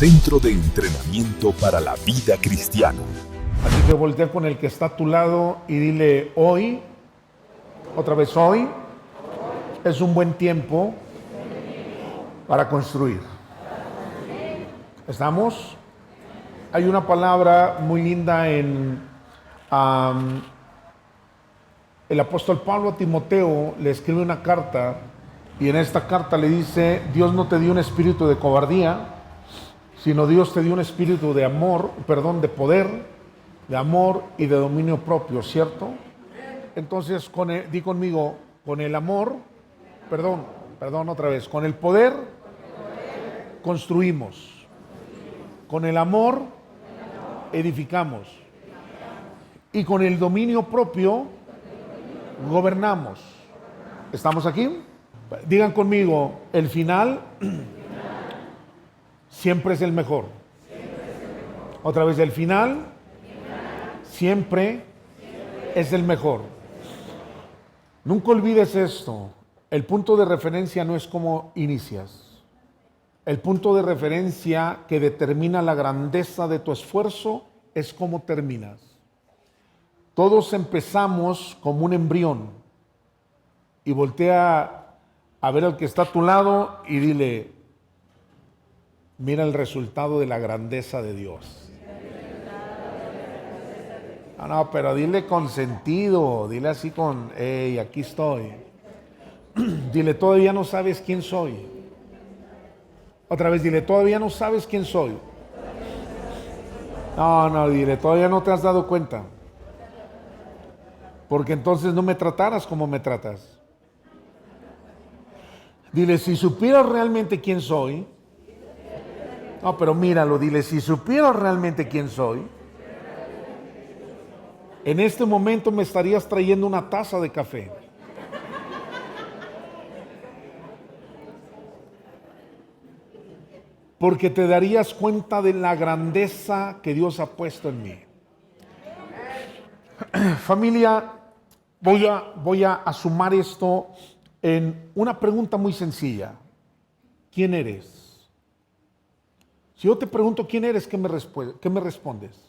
Centro de Entrenamiento para la Vida Cristiana. Así que voltea con el que está a tu lado y dile: hoy, otra vez hoy, es un buen tiempo para construir. ¿Estamos? Hay una palabra muy linda en el apóstol Pablo a Timoteo. Le escribe una carta y en esta carta le dice: Dios no te dio un espíritu de cobardía, sino Dios te dio un espíritu de amor, de poder, de amor y de dominio propio, ¿cierto? Entonces, di conmigo, con el amor, otra vez, con el poder construimos, con el amor edificamos y con el dominio propio gobernamos. ¿Estamos aquí? Digan conmigo: el final siempre es el mejor. Otra vez, el final siempre es el mejor. Nunca olvides esto: el punto de referencia no es cómo inicias. El punto de referencia que determina la grandeza de tu esfuerzo es cómo terminas. Todos empezamos como un embrión. Y voltea a ver al que está a tu lado y dile: mira el resultado de la grandeza de Dios. No, pero dile con sentido, dile así con: hey, aquí estoy. Dile: todavía no sabes quién soy. Otra vez, dile: todavía no sabes quién soy. No, dile: todavía no te has dado cuenta. Porque entonces no me trataras como me tratas. Dile: si supieras realmente quién soy. No, pero míralo, dile: si supieras realmente quién soy, en este momento me estarías trayendo una taza de café. Porque te darías cuenta de la grandeza que Dios ha puesto en mí. Familia, voy a sumar esto en una pregunta muy sencilla. ¿Quién eres? Si yo te pregunto quién eres, ¿qué me respondes?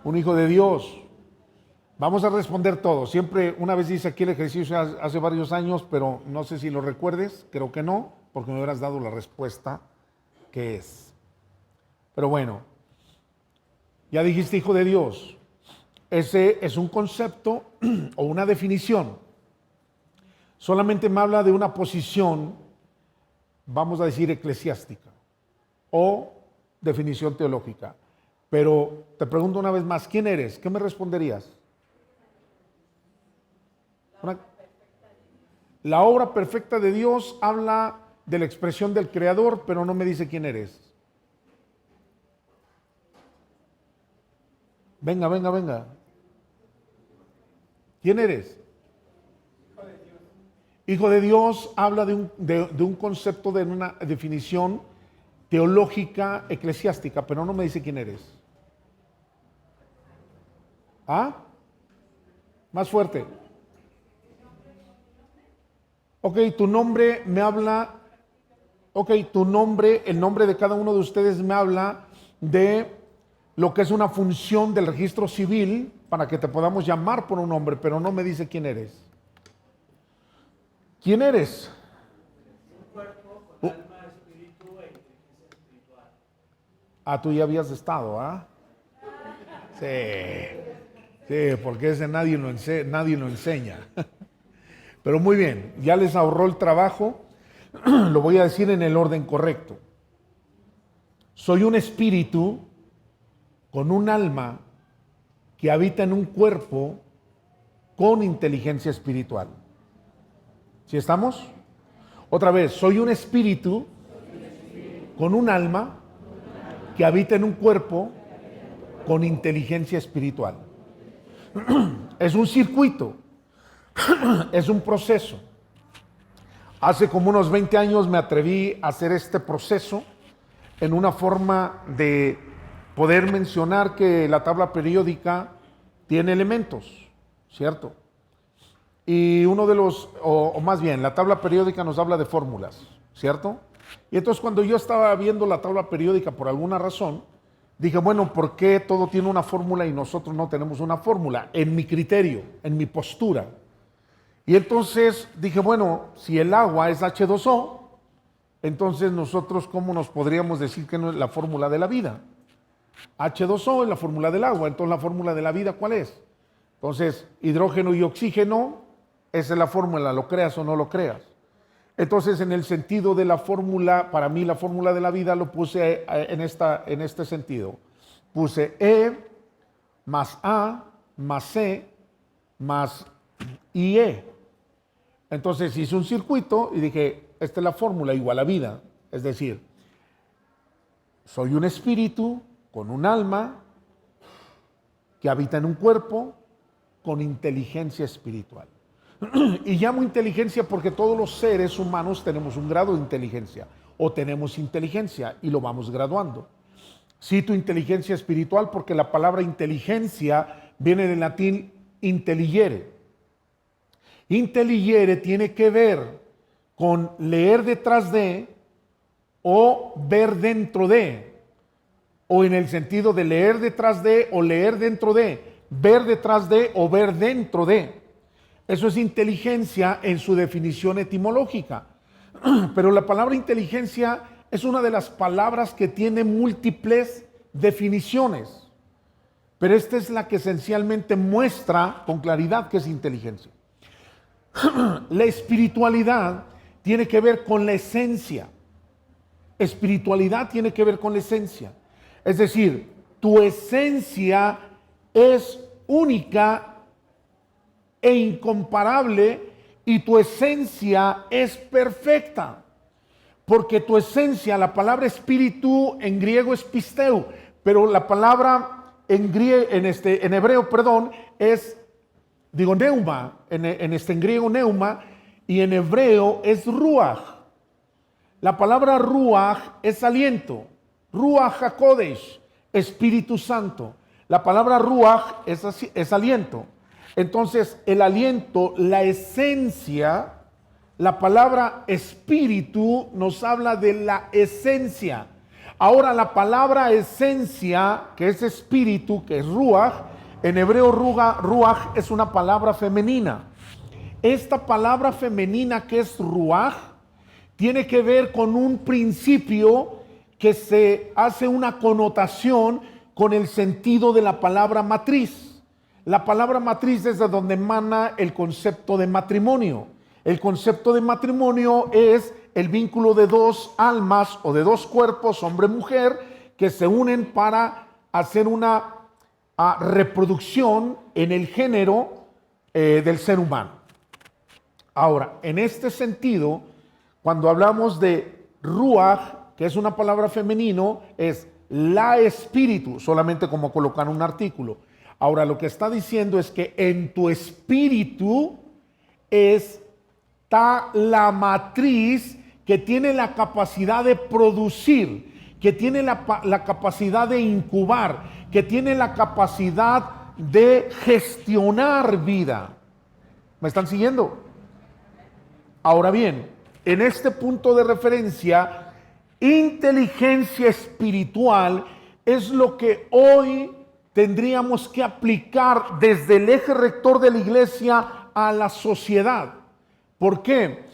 Un hijo de Dios. Vamos a responder todo. Siempre, una vez hice aquí el ejercicio hace varios años, pero no sé si lo recuerdes, creo que no, porque me hubieras dado la respuesta que es. Pero bueno, ya dijiste hijo de Dios. Ese es un concepto o una definición. Solamente me habla de una posición, vamos a decir, eclesiástica o definición teológica. Pero te pregunto una vez más: ¿quién eres? ¿Qué me responderías? La obra perfecta de Dios habla de la expresión del Creador, pero no me dice quién eres. Venga. ¿Quién eres? Hijo de Dios habla de un concepto, de una definición teológica eclesiástica, pero no me dice quién eres. ¿Ah? Más fuerte. Ok, tu nombre me habla. Ok, tu nombre, el nombre de cada uno de ustedes me habla de lo que es una función del registro civil para que te podamos llamar por un nombre, pero no me dice quién eres. ¿Quién eres? Un cuerpo con alma, espíritu e inteligencia espiritual. Ah, tú ya habías estado, ¿ah? Sí, porque ese nadie lo enseña. Pero muy bien, ya les ahorró el trabajo. Lo voy a decir en el orden correcto. Soy un espíritu con un alma que habita en un cuerpo con inteligencia espiritual. ¿Sí estamos? Otra vez, soy un espíritu con un alma que habita en un cuerpo con inteligencia espiritual. Es un circuito, es un proceso. Hace como unos 20 años me atreví a hacer este proceso en una forma de poder mencionar que la tabla periódica tiene elementos, ¿cierto? Y uno de los, o más bien, la tabla periódica nos habla de fórmulas, ¿cierto? Y entonces cuando yo estaba viendo la tabla periódica por alguna razón, dije, bueno, ¿por qué todo tiene una fórmula y nosotros no tenemos una fórmula? En mi criterio, en mi postura. Y entonces dije, bueno, si el agua es H2O, entonces nosotros, ¿cómo nos podríamos decir que no es la fórmula de la vida? H2O es la fórmula del agua, entonces la fórmula de la vida, ¿cuál es? Entonces, hidrógeno y oxígeno, esa es la fórmula, lo creas o no lo creas. Entonces, en el sentido de la fórmula, para mí la fórmula de la vida lo puse en este sentido. Puse E más A más C más IE. Entonces hice un circuito y dije, esta es la fórmula igual a vida. Es decir, soy un espíritu con un alma que habita en un cuerpo con inteligencia espiritual. Y llamo inteligencia porque todos los seres humanos tenemos un grado de inteligencia o tenemos inteligencia y lo vamos graduando. Cito inteligencia espiritual porque la palabra inteligencia viene del latín intelligere. Intelligere tiene que ver con leer detrás de o ver dentro de, o en el sentido de leer detrás de o leer dentro de, ver detrás de o ver dentro de. Eso es inteligencia en su definición etimológica. Pero la palabra inteligencia es una de las palabras que tiene múltiples definiciones. Pero esta es la que esencialmente muestra con claridad que es inteligencia. La espiritualidad tiene que ver con la esencia. Espiritualidad tiene que ver con la esencia. Es decir, tu esencia es única e incomparable y tu esencia es perfecta. Porque tu esencia, la palabra espíritu en griego es pisteu, pero la palabra en hebreo, es neuma, en griego neuma, y en hebreo es ruach. La palabra ruach es aliento, ruach hakodesh, Espíritu Santo. La palabra ruach es aliento. Entonces, el aliento, la esencia, la palabra espíritu nos habla de la esencia. Ahora, la palabra esencia, que es espíritu, que es ruach, en hebreo ruach es una palabra femenina. Esta palabra femenina que es ruach tiene que ver con un principio que se hace una connotación con el sentido de la palabra matriz. La palabra matriz es de donde emana el concepto de matrimonio. El concepto de matrimonio es el vínculo de dos almas o de dos cuerpos, hombre-mujer, que se unen para hacer una reproducción en el género del ser humano. Ahora, en este sentido, cuando hablamos de ruach, que es una palabra femenino, es la espíritu, solamente como colocar un artículo. Ahora, lo que está diciendo es que en tu espíritu está la matriz que tiene la capacidad de producir, que tiene la capacidad de incubar, que tiene la capacidad de gestionar vida. ¿Me están siguiendo? Ahora bien, en este punto de referencia, inteligencia espiritual es lo que hoy tendríamos que aplicar desde el eje rector de la iglesia a la sociedad. ¿Por qué?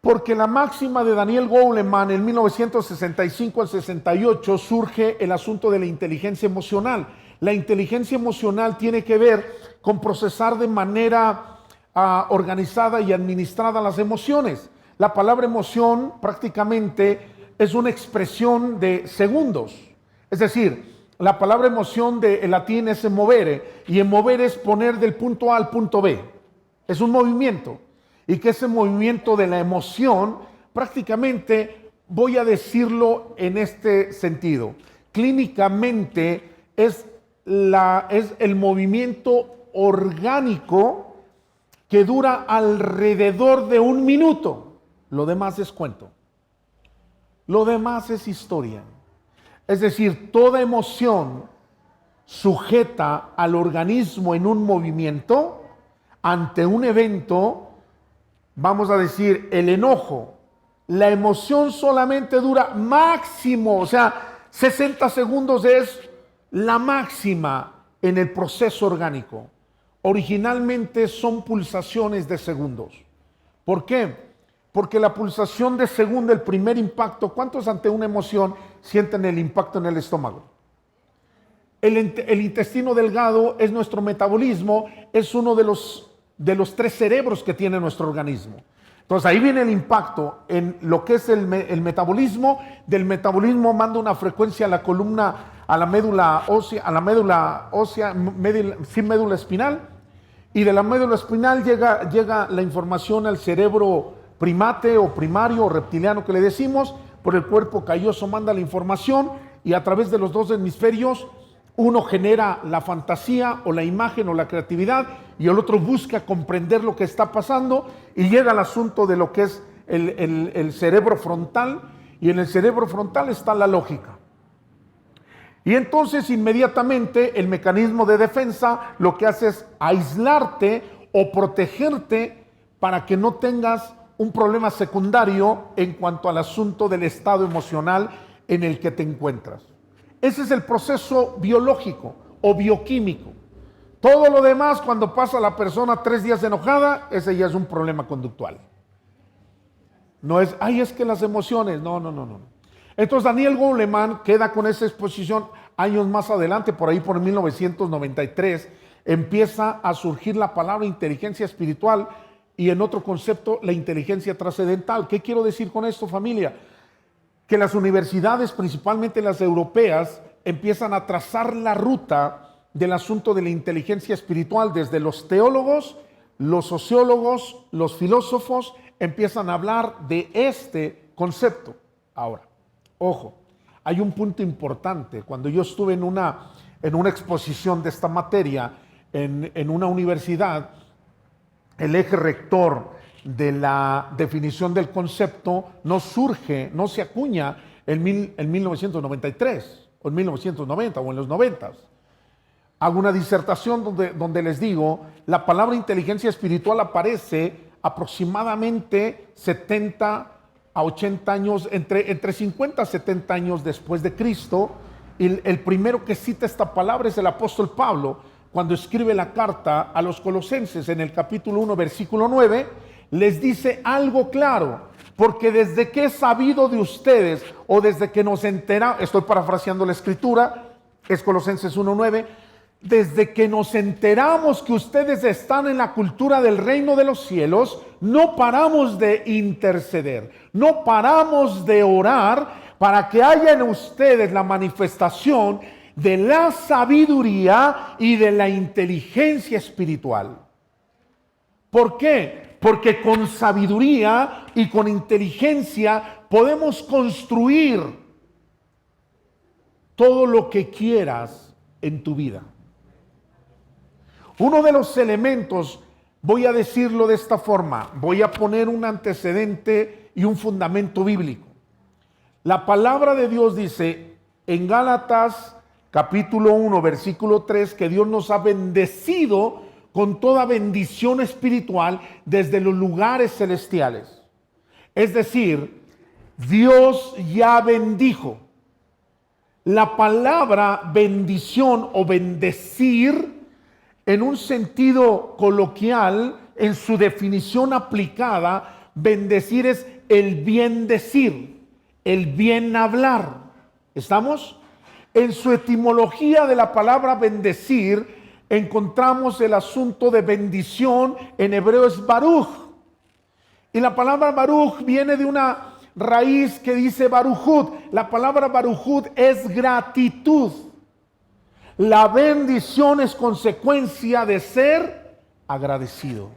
Porque la máxima de Daniel Goleman en 1965 al 68 surge el asunto de la inteligencia emocional. La inteligencia emocional tiene que ver con procesar de manera organizada y administrada las emociones. La palabra emoción prácticamente es una expresión de segundos. Es decir, la palabra emoción del latín es emovere, y emovere es poner del punto A al punto B. Es un movimiento. Y que ese movimiento de la emoción, prácticamente, voy a decirlo en este sentido, clínicamente es el movimiento orgánico que dura alrededor de 1 minuto. Lo demás es cuento. Lo demás es historia. Es decir, toda emoción sujeta al organismo en un movimiento ante un evento, vamos a decir, el enojo La emoción solamente dura máximo, o sea, 60 segundos es la máxima en el proceso orgánico. Originalmente son pulsaciones de segundos. ¿Por qué? Porque la pulsación de segundo, el primer impacto, ¿cuántos ante una emoción sienten el impacto en el estómago? El intestino delgado es nuestro metabolismo, es uno de los 3 cerebros que tiene nuestro organismo. Entonces ahí viene el impacto en lo que es el metabolismo. Del metabolismo manda una frecuencia a la columna, a la médula ósea, médula espinal, y de la médula espinal llega la información al cerebro primate o primario o reptiliano que le decimos. Por el cuerpo calloso manda la información, y a través de los 2 hemisferios uno genera la fantasía o la imagen o la creatividad, y el otro busca comprender lo que está pasando, y llega al asunto de lo que es el cerebro frontal, y en el cerebro frontal está la lógica. Y entonces inmediatamente el mecanismo de defensa lo que hace es aislarte o protegerte para que no tengas un problema secundario en cuanto al asunto del estado emocional en el que te encuentras. Ese es el proceso biológico o bioquímico. Todo lo demás, cuando pasa la persona 3 días enojada, ese ya es un problema conductual. No es, es que las emociones, no. Entonces Daniel Goleman queda con esa exposición. Años más adelante, por ahí por 1993, empieza a surgir la palabra inteligencia espiritual, y en otro concepto, la inteligencia trascendental. ¿Qué quiero decir con esto, familia? Que las universidades, principalmente las europeas, empiezan a trazar la ruta del asunto de la inteligencia espiritual. Desde los teólogos, los sociólogos, los filósofos empiezan a hablar de este concepto. Ahora, ojo, hay un punto importante. Cuando yo estuve en una exposición de esta materia en una universidad, el eje rector de la definición del concepto no se acuña en 1993 o en 1990 o en los 90. Hago una disertación donde les digo, la palabra inteligencia espiritual aparece aproximadamente 70 a 80 años, entre 50 a 70 años después de Cristo. Y el primero que cita esta palabra es el apóstol Pablo, cuando escribe la carta a los Colosenses en el capítulo 1, versículo 9, les dice algo claro: porque desde que he sabido de ustedes, o desde que nos enteramos, estoy parafraseando la escritura, es Colosenses 1:9, desde que nos enteramos que ustedes están en la cultura del reino de los cielos, no paramos de interceder, no paramos de orar para que haya en ustedes la manifestación de la sabiduría y de la inteligencia espiritual. ¿Por qué? Porque con sabiduría y con inteligencia podemos construir todo lo que quieras en tu vida. Uno de los elementos, voy a decirlo de esta forma, voy a poner un antecedente y un fundamento bíblico. La palabra de Dios dice en Gálatas capítulo 1, versículo 3, que Dios nos ha bendecido con toda bendición espiritual desde los lugares celestiales. Es decir, Dios ya bendijo. La palabra bendición o bendecir, en un sentido coloquial, en su definición aplicada, bendecir es el bien decir, el bien hablar. ¿Estamos? En su etimología de la palabra bendecir, encontramos el asunto de bendición. En hebreo es baruch. Y la palabra baruch viene de una raíz que dice baruchut. La palabra baruchut es gratitud. La bendición es consecuencia de ser agradecido.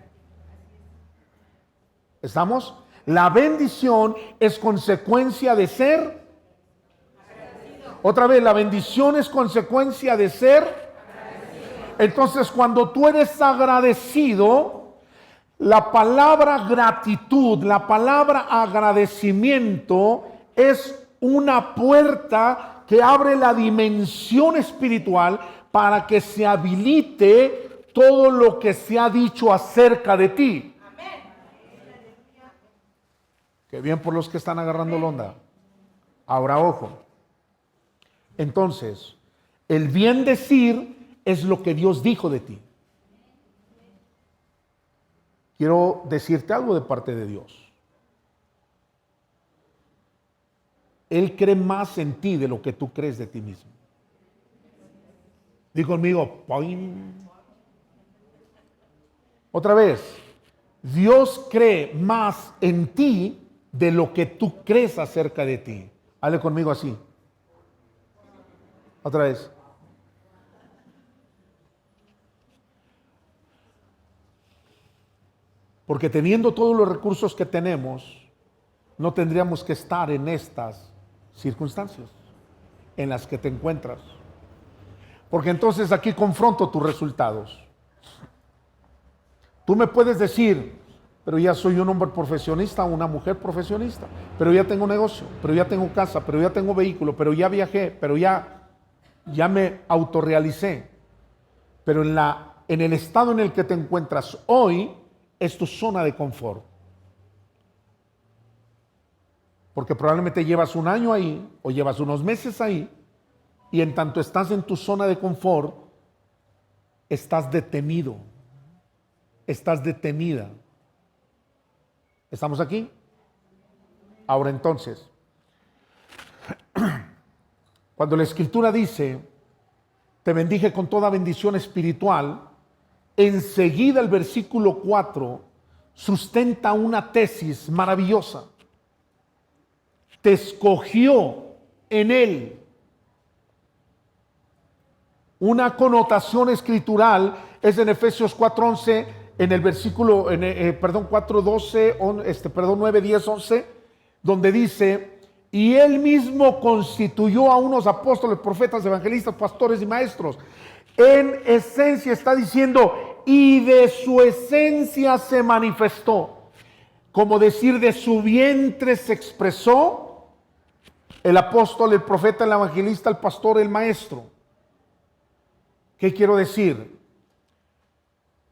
¿Estamos? La bendición es consecuencia de ser agradecido. Otra vez, la bendición es consecuencia de ser agradecido. Entonces, cuando tú eres agradecido, la palabra gratitud, la palabra agradecimiento es una puerta que abre la dimensión espiritual para que se habilite todo lo que se ha dicho acerca de ti. Qué bien por los que están agarrando la onda. Ahora, ojo. Entonces, el bien decir es lo que Dios dijo de ti. Quiero decirte algo de parte de Dios. Él cree más en ti de lo que tú crees de ti mismo. Di conmigo, ¡poing! Otra vez, Dios cree más en ti de lo que tú crees acerca de ti. Hable conmigo así. Otra vez. Porque teniendo todos los recursos que tenemos, no tendríamos que estar en estas circunstancias en las que te encuentras. Porque entonces aquí confronto tus resultados. Tú me puedes decir, pero ya soy un hombre profesionista, una mujer profesionista, pero ya tengo negocio, pero ya tengo casa, pero ya tengo vehículo, pero ya viajé, pero ya me autorrealicé. Pero en el estado en el que te encuentras hoy es tu zona de confort. Porque probablemente llevas un año ahí o llevas unos meses ahí y en tanto estás en tu zona de confort, estás detenido, estás detenida. ¿Estamos aquí? Ahora entonces, cuando la Escritura dice, te bendije con toda bendición espiritual, enseguida el versículo 4 sustenta una tesis maravillosa. Te escogió en Él. Una connotación escritural es en Efesios 4:11, en el versículo, 4:12, 9, 10, 11, donde dice, y Él mismo constituyó a unos apóstoles, profetas, evangelistas, pastores y maestros. En esencia está diciendo, y de su esencia se manifestó. Como decir, de su vientre se expresó el apóstol, el profeta, el evangelista, el pastor, el maestro. ¿Qué quiero decir?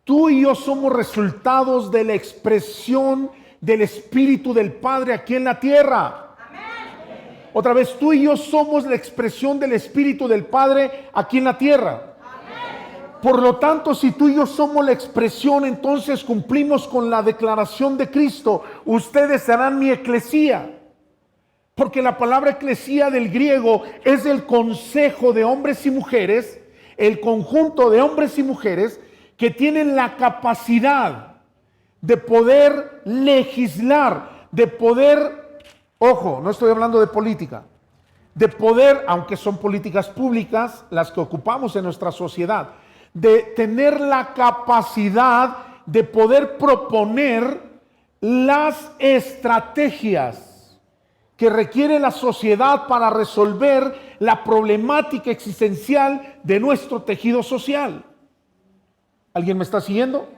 Tú y yo somos resultados de la expresión del Espíritu del Padre aquí en la tierra. Amén. Otra vez, tú y yo somos la expresión del Espíritu del Padre aquí en la tierra. Amén. Por lo tanto, si tú y yo somos la expresión, entonces cumplimos con la declaración de Cristo. Ustedes serán mi eclesía. Porque la palabra eclesía del griego es el consejo de hombres y mujeres, el conjunto de hombres y mujeres que tienen la capacidad de poder legislar, de poder, ojo, no estoy hablando de política, de poder, aunque son políticas públicas las que ocupamos en nuestra sociedad, de tener la capacidad de poder proponer las estrategias que requiere la sociedad para resolver la problemática existencial de nuestro tejido social. ¿Alguien me está siguiendo?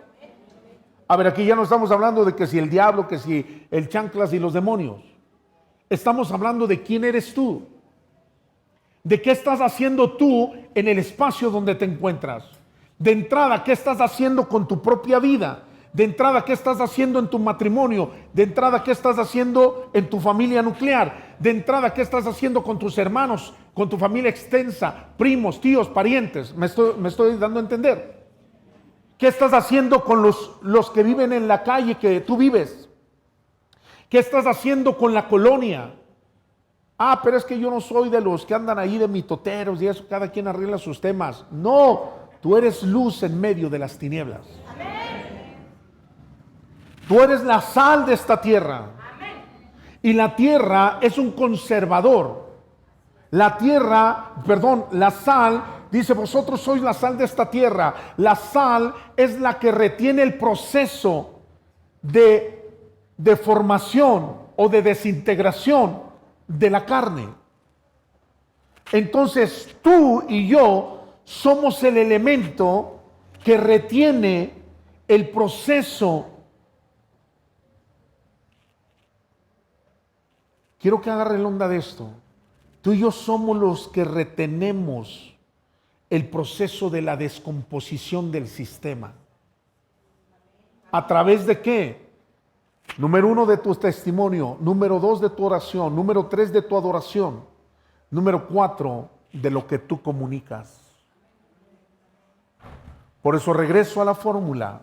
A ver, aquí ya no estamos hablando de que si el diablo, que si el chanclas y los demonios. Estamos hablando de quién eres tú. De qué estás haciendo tú en el espacio donde te encuentras. De entrada, ¿qué estás haciendo con tu propia vida? De entrada, ¿qué estás haciendo en tu matrimonio? De entrada, ¿qué estás haciendo en tu familia nuclear? De entrada, ¿qué estás haciendo con tus hermanos, con tu familia extensa, primos, tíos, parientes? Me estoy dando a entender. ¿Qué estás haciendo con los que viven en la calle que tú vives? ¿Qué estás haciendo con la colonia? Ah, pero es que yo no soy de los que andan ahí de mitoteros y eso, cada quien arregla sus temas. No, tú eres luz en medio de las tinieblas. Tú eres la sal de esta tierra. Amén. Y la tierra es un conservador. La sal, dice, vosotros sois la sal de esta tierra. La sal es la que retiene el proceso de formación o de desintegración de la carne. Entonces tú y yo somos el elemento que retiene el proceso. Quiero que agarre la onda de esto. Tú y yo somos los que retenemos el proceso de la descomposición del sistema. ¿A través de qué? Número 1 de tu testimonio, número 2 de tu oración, número 3 de tu adoración, número 4 de lo que tú comunicas. Por eso regreso a la fórmula.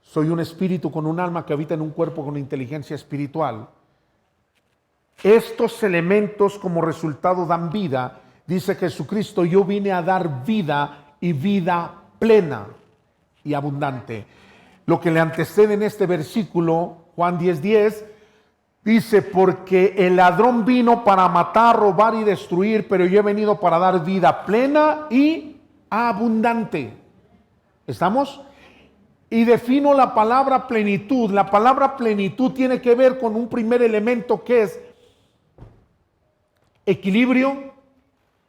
Soy un espíritu con un alma que habita en un cuerpo con inteligencia espiritual. Estos elementos como resultado dan vida. Dice Jesucristo, yo vine a dar vida y vida plena y abundante. Lo que le antecede en este versículo, Juan 10:10, dice, porque el ladrón vino para matar, robar y destruir, pero yo he venido para dar vida plena y abundante. ¿Estamos? Y defino la palabra plenitud. La palabra plenitud tiene que ver con un primer elemento que es equilibrio.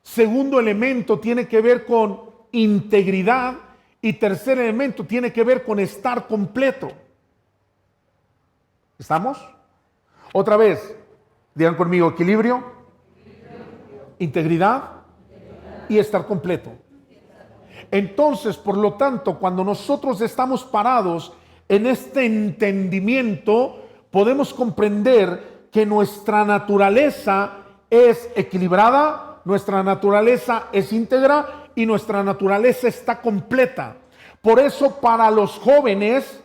Segundo elemento tiene que ver con integridad. Y tercer elemento tiene que ver con estar completo. ¿Estamos? Otra vez, digan conmigo, equilibrio, integridad y estar completo. Entonces, por lo tanto, cuando nosotros estamos parados en este entendimiento, podemos comprender que nuestra naturaleza es equilibrada, nuestra naturaleza es íntegra y nuestra naturaleza está completa. Por eso para los jóvenes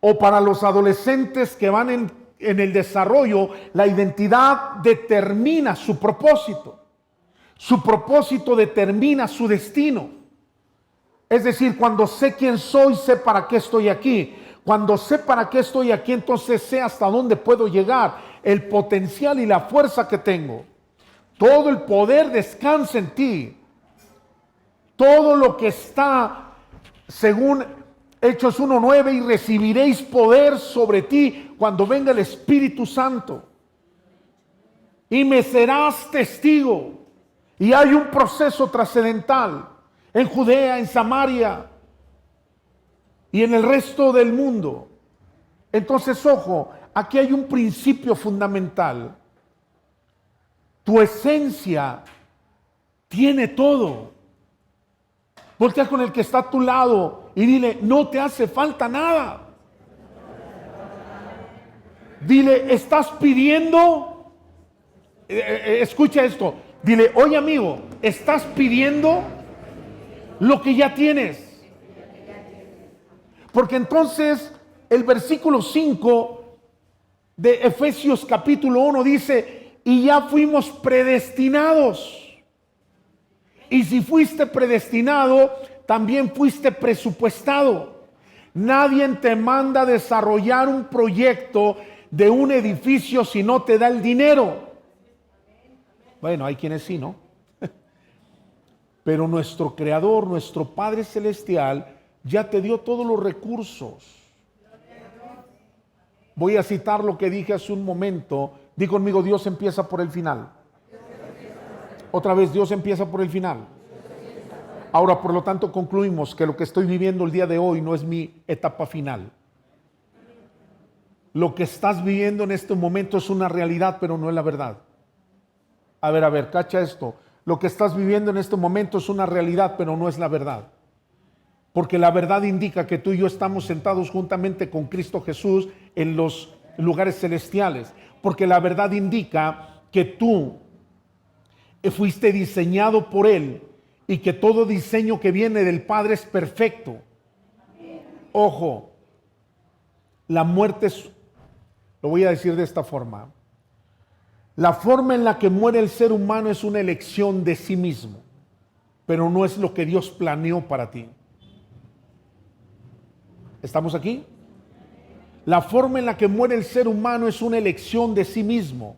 o para los adolescentes que van en el desarrollo, la identidad determina su propósito. Su propósito determina su destino. Es decir, cuando sé quién soy, sé para qué estoy aquí. Cuando sé para qué estoy aquí, entonces sé hasta dónde puedo llegar, el potencial y la fuerza que tengo. Todo el poder descansa en ti. Todo lo que está, según Hechos 1:9, y recibiréis poder sobre ti cuando venga el Espíritu Santo. Y me serás testigo. Y hay un proceso trascendental en Judea, en Samaria y en el resto del mundo. Entonces, ojo, aquí hay un principio fundamental. Tu esencia tiene todo. Voltea con el que está a tu lado y dile, no te hace falta nada. Dile, estás pidiendo, escucha esto, dile, oye amigo, estás pidiendo lo que ya tienes. Porque entonces el versículo 5 de Efesios capítulo 1 dice, y ya fuimos predestinados. Y si fuiste predestinado, también fuiste presupuestado. Nadie te manda a desarrollar un proyecto de un edificio si no te da el dinero. Bueno, hay quienes sí, ¿no? Pero nuestro Creador, nuestro Padre Celestial, ya te dio todos los recursos. Voy a citar lo que dije hace un momento. Di conmigo, Dios empieza por el final. Otra vez, Dios empieza por el final. Ahora, por lo tanto, concluimos que lo que estoy viviendo el día de hoy no es mi etapa final. Lo que estás viviendo en este momento es una realidad, pero no es la verdad. A ver, cacha esto. Lo que estás viviendo en este momento es una realidad, pero no es la verdad. Porque la verdad indica que tú y yo estamos sentados juntamente con Cristo Jesús en los lugares celestiales. Porque la verdad indica que tú fuiste diseñado por Él y que todo diseño que viene del Padre es perfecto. Ojo, la muerte es, lo voy a decir de esta forma, la forma en la que muere el ser humano es una elección de sí mismo, pero no es lo que Dios planeó para ti. ¿Estamos aquí? La forma en la que muere el ser humano es una elección de sí mismo,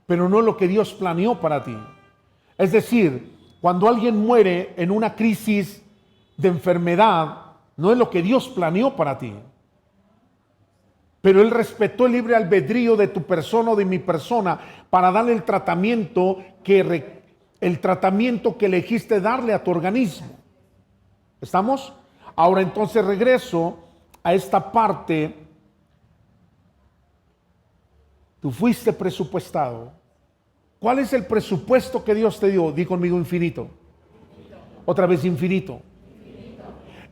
pero no lo que Dios planeó para ti. Es decir, cuando alguien muere en una crisis de enfermedad, no es lo que Dios planeó para ti. Pero Él respetó el libre albedrío de tu persona o de mi persona para darle el tratamiento que elegiste darle a tu organismo. ¿Estamos? Ahora entonces regreso a esta parte. Tú fuiste presupuestado. ¿Cuál es el presupuesto que Dios te dio? Di conmigo, infinito. Otra vez, infinito.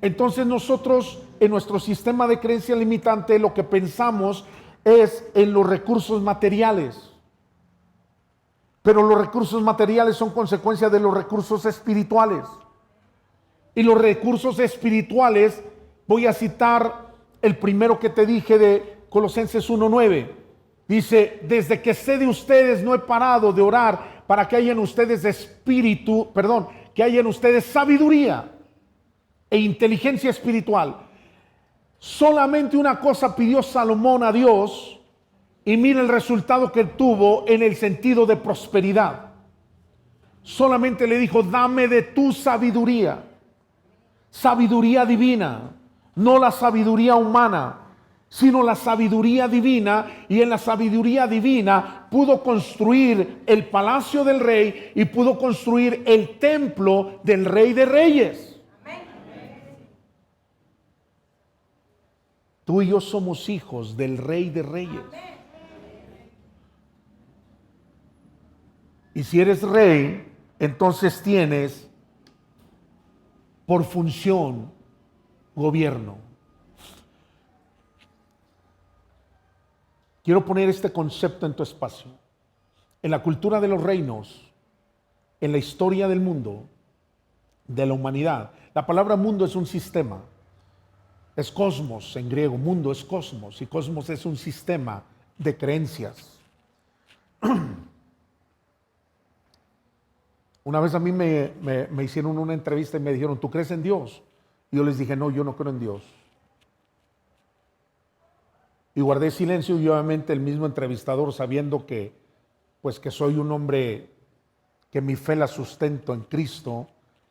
Entonces nosotros en nuestro sistema de creencia limitante lo que pensamos es en los recursos materiales. Pero los recursos materiales son consecuencia de los recursos espirituales. Y los recursos espirituales, voy a citar el primero que te dije de Colosenses 1:9. Dice, desde que sé de ustedes no he parado de orar para que haya en ustedes que haya en ustedes sabiduría e inteligencia espiritual. Solamente una cosa pidió Salomón a Dios y mira el resultado que tuvo en el sentido de prosperidad. Solamente le dijo, dame de tu sabiduría, sabiduría divina, no la sabiduría humana, sino la sabiduría divina, y en la sabiduría divina pudo construir el palacio del rey y pudo construir el templo del Rey de Reyes. Tú y yo somos hijos del Rey de Reyes. Y si eres rey, entonces tienes por función gobierno. Quiero poner este concepto en tu espacio. En la cultura de los reinos, en la historia del mundo, de la humanidad, la palabra mundo es un sistema. Es cosmos en griego, mundo es cosmos, y cosmos es un sistema de creencias. Una vez a mí me hicieron una entrevista y me dijeron, ¿tú crees en Dios? Y yo les dije, no, yo no creo en Dios. Y guardé silencio, y obviamente el mismo entrevistador, sabiendo que soy un hombre que mi fe la sustento en Cristo,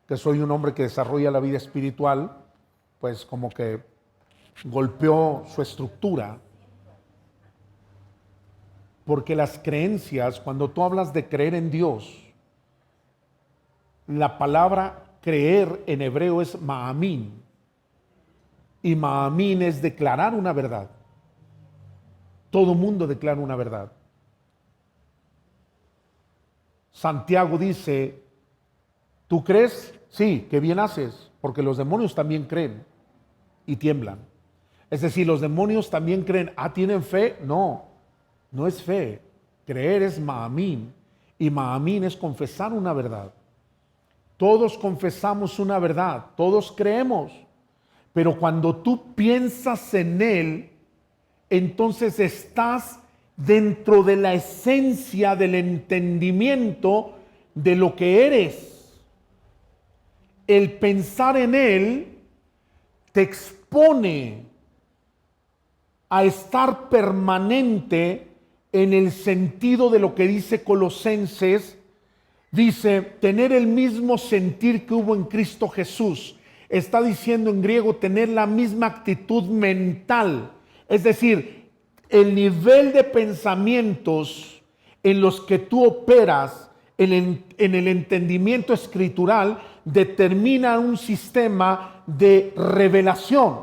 que soy un hombre que desarrolla la vida espiritual, pues como que golpeó su estructura. Porque las creencias, cuando tú hablas de creer en Dios, la palabra creer en hebreo es ma'amín. Y ma'amín es declarar una verdad. Todo mundo declara una verdad. Santiago dice, ¿tú crees? Sí, qué bien haces, porque los demonios también creen y tiemblan. Es decir, los demonios también creen. ¿Tienen fe? No, no es fe. Creer es ma'amín, y ma'amín es confesar una verdad. Todos confesamos una verdad, todos creemos, pero cuando tú piensas en Él, entonces estás dentro de la esencia del entendimiento de lo que eres. El pensar en Él te expone a estar permanente en el sentido de lo que dice Colosenses. Dice, tener el mismo sentir que hubo en Cristo Jesús. Está diciendo en griego, tener la misma actitud mental. Es decir, el nivel de pensamientos en los que tú operas en el entendimiento escritural determina un sistema de revelación.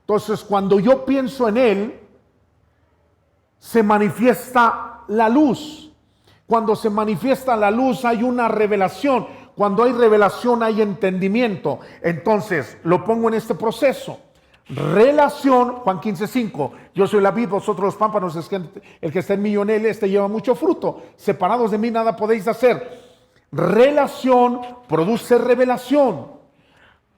Entonces, cuando yo pienso en Él, se manifiesta la luz. Cuando se manifiesta la luz hay una revelación. Cuando hay revelación hay entendimiento. Entonces, lo pongo en este proceso. Relación, Juan 15:5. Yo soy la vid, vosotros los pámpanos. El que está en mí y en él, este lleva mucho fruto. Separados de mí nada podéis hacer. Relación produce revelación.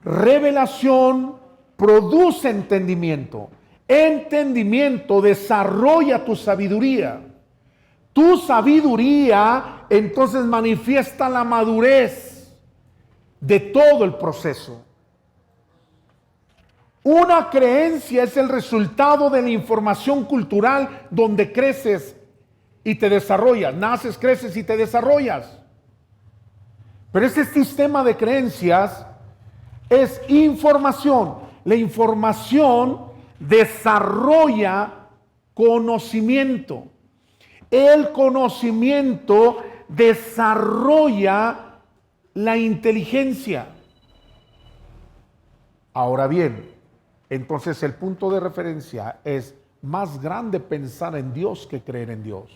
Revelación produce entendimiento. Entendimiento desarrolla tu sabiduría. Tu sabiduría entonces manifiesta la madurez de todo el proceso. Una creencia es el resultado de la información cultural donde creces y te desarrollas. Naces, creces y te desarrollas. Pero ese sistema de creencias es información. La información desarrolla conocimiento. El conocimiento desarrolla la inteligencia. Ahora bien, entonces el punto de referencia es más grande pensar en Dios que creer en Dios.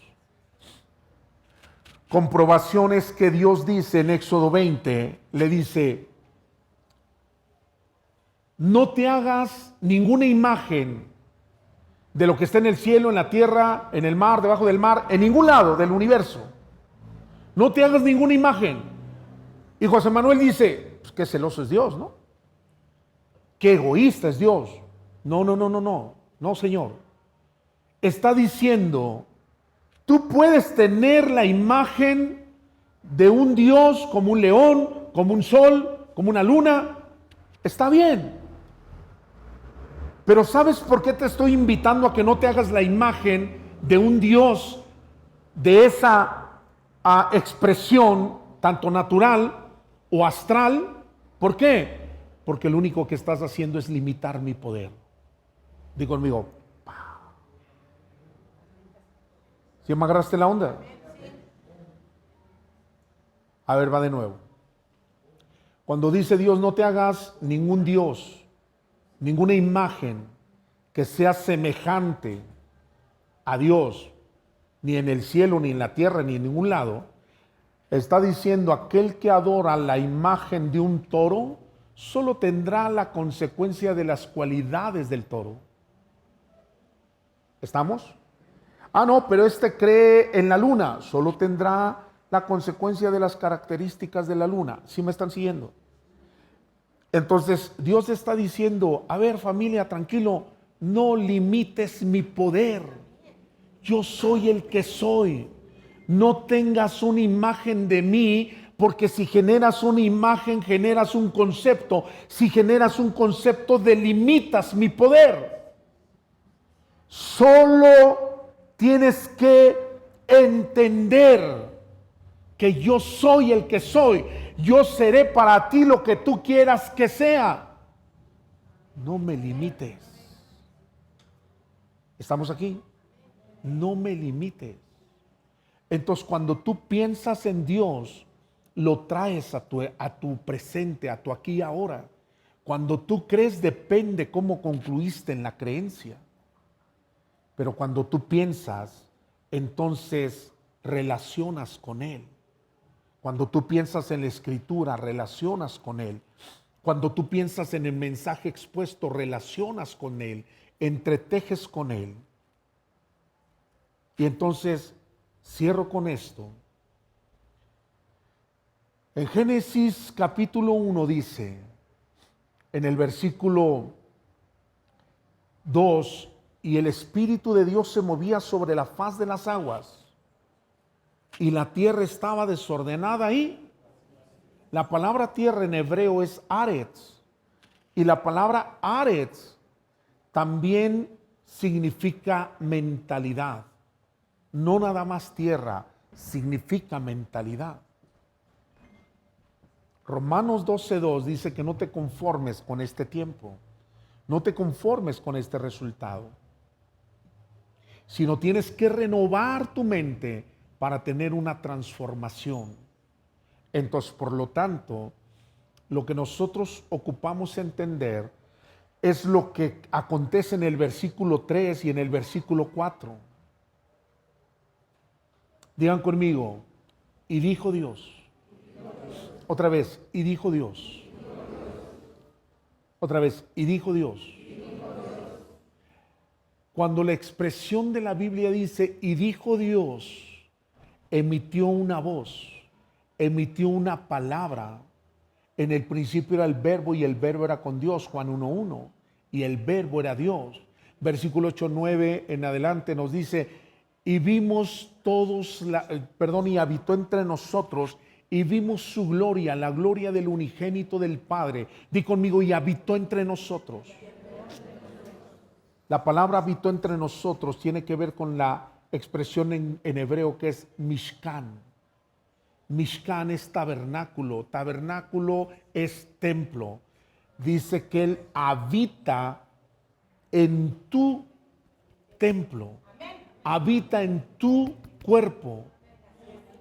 Comprobaciones que Dios dice en Éxodo 20, le dice, no te hagas ninguna imagen de lo que está en el cielo, en la tierra, en el mar, debajo del mar, en ningún lado del universo. No te hagas ninguna imagen. Y José Manuel dice, pues qué celoso es Dios, ¿no? Qué egoísta es Dios. No, Señor. Está diciendo, tú puedes tener la imagen de un Dios como un león, como un sol, como una luna. Está bien. Pero ¿sabes por qué te estoy invitando a que no te hagas la imagen de un Dios de esa expresión, tanto natural o astral? ¿Por qué? Porque lo único que estás haciendo es limitar mi poder. Digo conmigo, ¿sí me agarraste la onda? A ver, va de nuevo. Cuando dice Dios, no te hagas ningún Dios, ninguna imagen que sea semejante a Dios, ni en el cielo, ni en la tierra, ni en ningún lado, está diciendo, aquel que adora la imagen de un toro, solo tendrá la consecuencia de las cualidades del toro. ¿Estamos? No, pero este cree en la luna, solo tendrá la consecuencia de las características de la luna. ¿Sí me están siguiendo? Entonces Dios está diciendo, a ver familia, tranquilo, no limites mi poder. Yo soy el que soy. No tengas una imagen de mí, porque si generas una imagen, generas un concepto. Si generas un concepto, delimitas mi poder. Solo tienes que entender que yo soy el que soy. Yo seré para ti lo que tú quieras que sea. No me limites. ¿Estamos aquí? No me limites. Entonces, cuando tú piensas en Dios, lo traes a tu presente, a tu aquí y ahora. Cuando tú crees, depende cómo concluiste en la creencia. Pero cuando tú piensas, entonces relacionas con Él. Cuando tú piensas en la Escritura, relacionas con Él. Cuando tú piensas en el mensaje expuesto, relacionas con Él, entretejes con Él. Y entonces, cierro con esto. En Génesis capítulo 1 dice, en el versículo 2, y el Espíritu de Dios se movía sobre la faz de las aguas, y la tierra estaba desordenada ahí. La palabra tierra en hebreo es aretz, y la palabra aretz también significa mentalidad. No nada más tierra, significa mentalidad. Romanos 12:2 dice que no te conformes con este tiempo, no te conformes con este resultado, sino tienes que renovar tu mente para tener una transformación. Entonces, por lo tanto, lo que nosotros ocupamos entender es lo que acontece en el versículo 3 y en el versículo 4. Digan conmigo, y dijo Dios. Otra vez, y dijo Dios. Otra vez, y dijo Dios. Cuando la expresión de la Biblia dice, y dijo Dios, emitió una voz, emitió una palabra. En el principio era el verbo y el verbo era con Dios, Juan 1:1, y el verbo era Dios. Versículo 8:9 en adelante nos dice, y vimos todos, y habitó entre nosotros, y vimos su gloria, la gloria del unigénito del Padre. Di conmigo, y habitó entre nosotros. La palabra habitó entre nosotros tiene que ver con la expresión en hebreo que es Mishkan. Mishkan es tabernáculo, tabernáculo es templo. Dice que Él habita en tu templo, habita en tu cuerpo.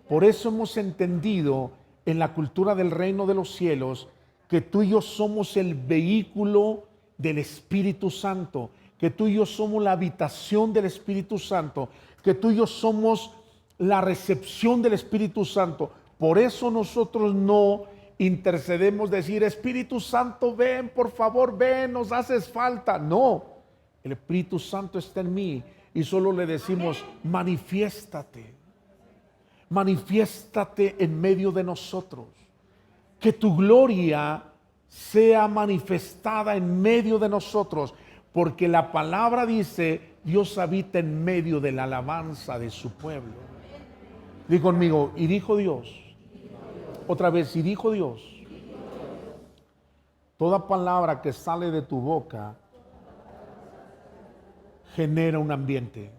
Por eso hemos entendido en la cultura del reino de los cielos que tú y yo somos el vehículo del Espíritu Santo, que tú y yo somos la habitación del Espíritu Santo, que tú y yo somos la recepción del Espíritu Santo. Por eso nosotros no intercedemos decir, Espíritu Santo, ven, por favor, ven, nos haces falta. No, el Espíritu Santo está en mí y solo le decimos, manifiéstate. Manifiéstate en medio de nosotros. Que tu gloria sea manifestada en medio de nosotros. Porque la palabra dice, Dios habita en medio de la alabanza de su pueblo. Di conmigo, y dijo Dios. Otra vez, y dijo Dios. Toda palabra que sale de tu boca genera un ambiente.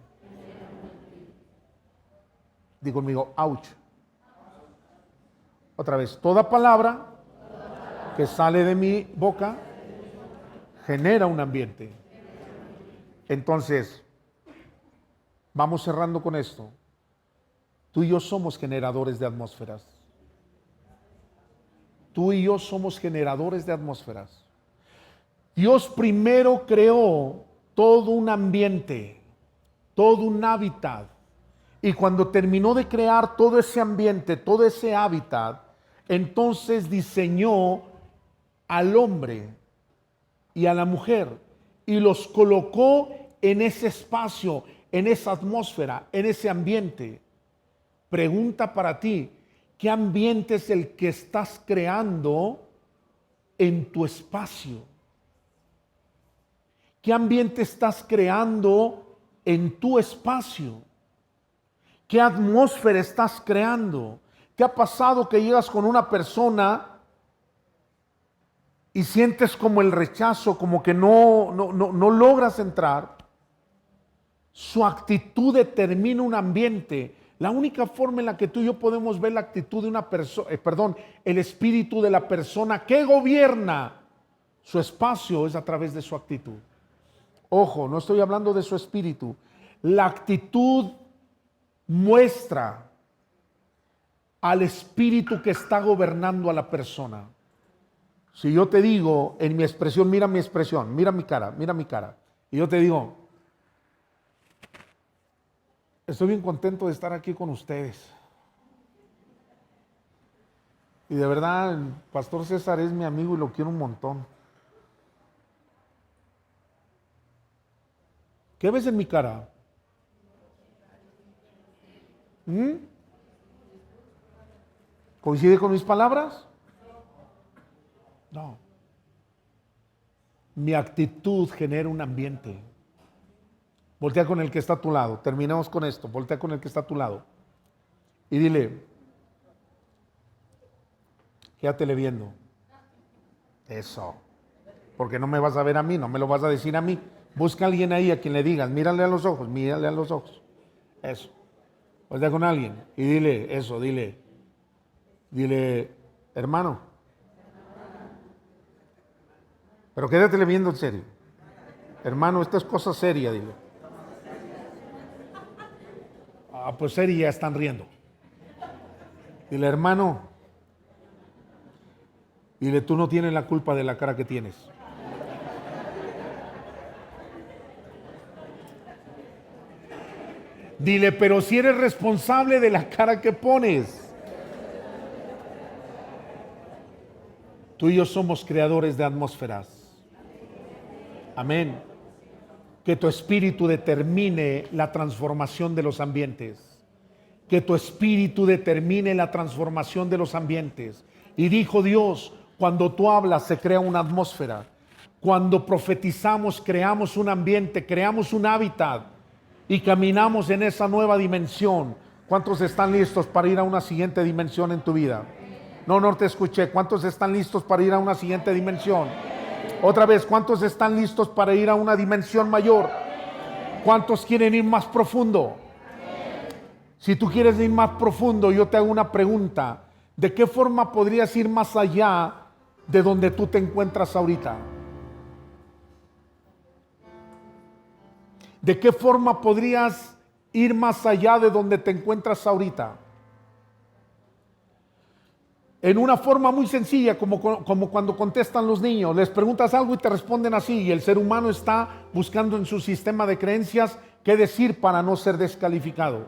Di conmigo, ouch. Otra vez, toda palabra que sale de mi boca genera un ambiente. Entonces, vamos cerrando con esto. Tú y yo somos generadores de atmósferas. Tú y yo somos generadores de atmósferas. Dios primero creó todo un ambiente, todo un hábitat. Y cuando terminó de crear todo ese ambiente, todo ese hábitat, entonces diseñó al hombre y a la mujer y los colocó en ese espacio, en esa atmósfera, en ese ambiente. Pregunta para ti, ¿qué ambiente es el que estás creando en tu espacio? ¿Qué ambiente estás creando en tu espacio? ¿Qué atmósfera estás creando? ¿Qué ha pasado que llegas con una persona y sientes como el rechazo, como que no logras entrar? Su actitud determina un ambiente. La única forma en la que tú y yo podemos ver la actitud de una persona, el espíritu de la persona que gobierna su espacio es a través de su actitud. Ojo, no estoy hablando de su espíritu. La actitud muestra al espíritu que está gobernando a la persona. Si yo te digo en mi expresión, mira mi expresión, mira mi cara, y yo te digo, estoy bien contento de estar aquí con ustedes. Y de verdad, el pastor César es mi amigo y lo quiero un montón. ¿Qué ves en mi cara? ¿Coincide con mis palabras? No. Mi actitud genera un ambiente. Voltea con el que está a tu lado. Terminamos con esto. Voltea con el que está a tu lado. Y dile, quédatele viendo. Eso. Porque no me vas a ver a mí, no me lo vas a decir a mí. Busca a alguien ahí a quien le digas, mírale a los ojos, mírale a los ojos. Eso. Voltea con alguien y dile eso, dile, hermano. Pero quédatele viendo en serio. Hermano, esta es cosa seria, dile. Ah, pues seria, ya están riendo. Dile, hermano. Dile, tú no tienes la culpa de la cara que tienes. Dile, pero si eres responsable de la cara que pones. Tú y yo somos creadores de atmósferas. Amén. Que tu espíritu determine la transformación de los ambientes. Que tu espíritu determine la transformación de los ambientes. Y dijo Dios, cuando tú hablas se crea una atmósfera. Cuando profetizamos creamos un ambiente, creamos un hábitat y caminamos en esa nueva dimensión. ¿Cuántos están listos para ir a una siguiente dimensión en tu vida? No te escuché. ¿Cuántos están listos para ir a una siguiente dimensión? Otra vez, ¿cuántos están listos para ir a una dimensión mayor? ¿Cuántos quieren ir más profundo? Si tú quieres ir más profundo, yo te hago una pregunta. ¿De qué forma podrías ir más allá de donde tú te encuentras ahorita? ¿De qué forma podrías ir más allá de donde te encuentras ahorita? En una forma muy sencilla, como cuando contestan los niños, les preguntas algo y te responden así, y el ser humano está buscando en su sistema de creencias qué decir para no ser descalificado.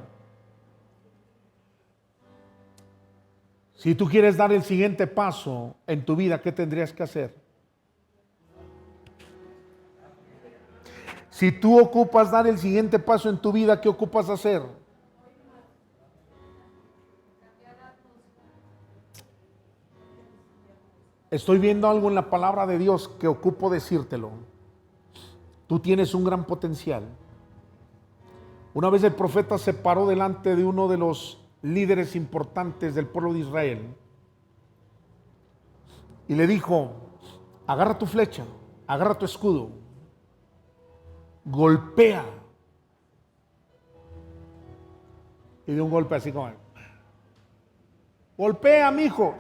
Si tú quieres dar el siguiente paso en tu vida, ¿qué tendrías que hacer? Si tú ocupas dar el siguiente paso en tu vida, ¿qué ocupas hacer? Estoy viendo algo en la palabra de Dios que ocupo decírtelo. Tú tienes un gran potencial. Una vez el profeta se paró delante de uno de los líderes importantes del pueblo de Israel y le dijo: agarra tu flecha, agarra tu escudo, golpea. Y dio un golpe así como: golpea, mijo.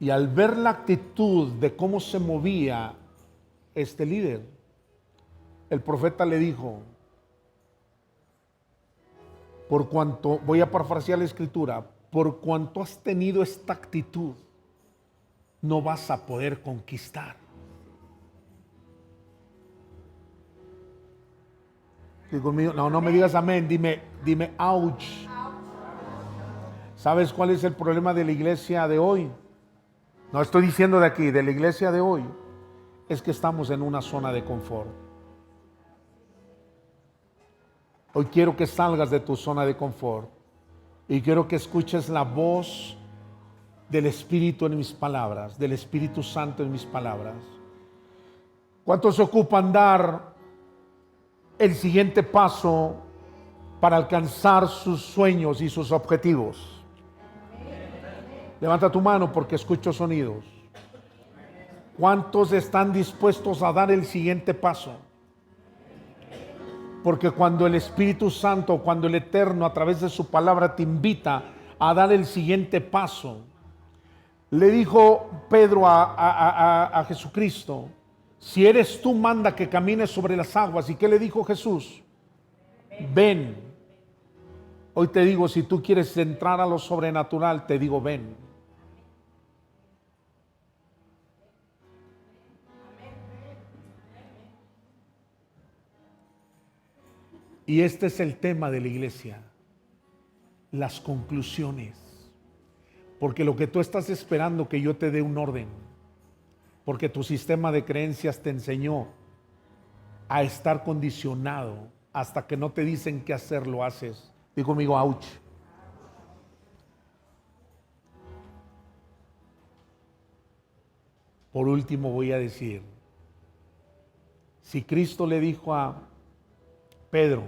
Y al ver la actitud de cómo se movía este líder, el profeta le dijo: por cuanto, voy a parafrasear la escritura, por cuanto has tenido esta actitud, no vas a poder conquistar. Digo conmigo, no me digas amén, dime ouch. ¿Sabes cuál es el problema de la iglesia de hoy? No estoy diciendo de aquí, de la iglesia de hoy, es que estamos en una zona de confort. Hoy quiero que salgas de tu zona de confort y quiero que escuches la voz del Espíritu en mis palabras, del Espíritu Santo en mis palabras. ¿Cuántos se ocupan dar el siguiente paso para alcanzar sus sueños y sus objetivos? Levanta tu mano porque escucho sonidos. ¿Cuántos están dispuestos a dar el siguiente paso? Porque cuando el Espíritu Santo, cuando el Eterno a través de su palabra te invita a dar el siguiente paso, le dijo Pedro a Jesucristo: si eres tú, manda que camines sobre las aguas. ¿Y qué le dijo Jesús? Ven. Hoy te digo, si tú quieres entrar a lo sobrenatural, te digo ven. Y este es el tema de la iglesia, las conclusiones. Porque lo que tú estás esperando que yo te dé un orden, porque tu sistema de creencias te enseñó a estar condicionado hasta que no te dicen qué hacer, lo haces. Digo conmigo, ouch. Por último voy a decir, si Cristo le dijo a Pedro: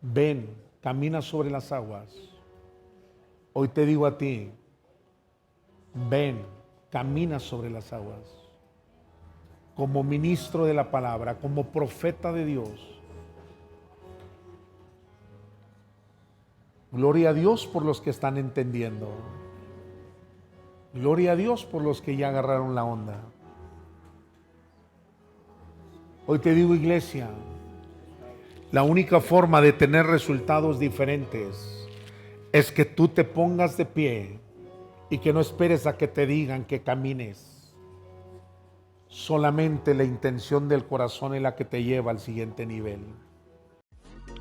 ven, camina sobre las aguas, hoy te digo a ti: ven, camina sobre las aguas. Como ministro de la palabra, como profeta de Dios. Gloria a Dios por los que están entendiendo. Gloria a Dios por los que ya agarraron la onda. Hoy te digo, iglesia, la única forma de tener resultados diferentes es que tú te pongas de pie y que no esperes a que te digan que camines. Solamente la intención del corazón es la que te lleva al siguiente nivel.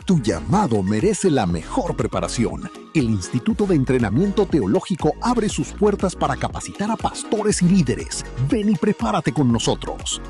Tu llamado merece la mejor preparación. El Instituto de Entrenamiento Teológico abre sus puertas para capacitar a pastores y líderes. Ven y prepárate con nosotros.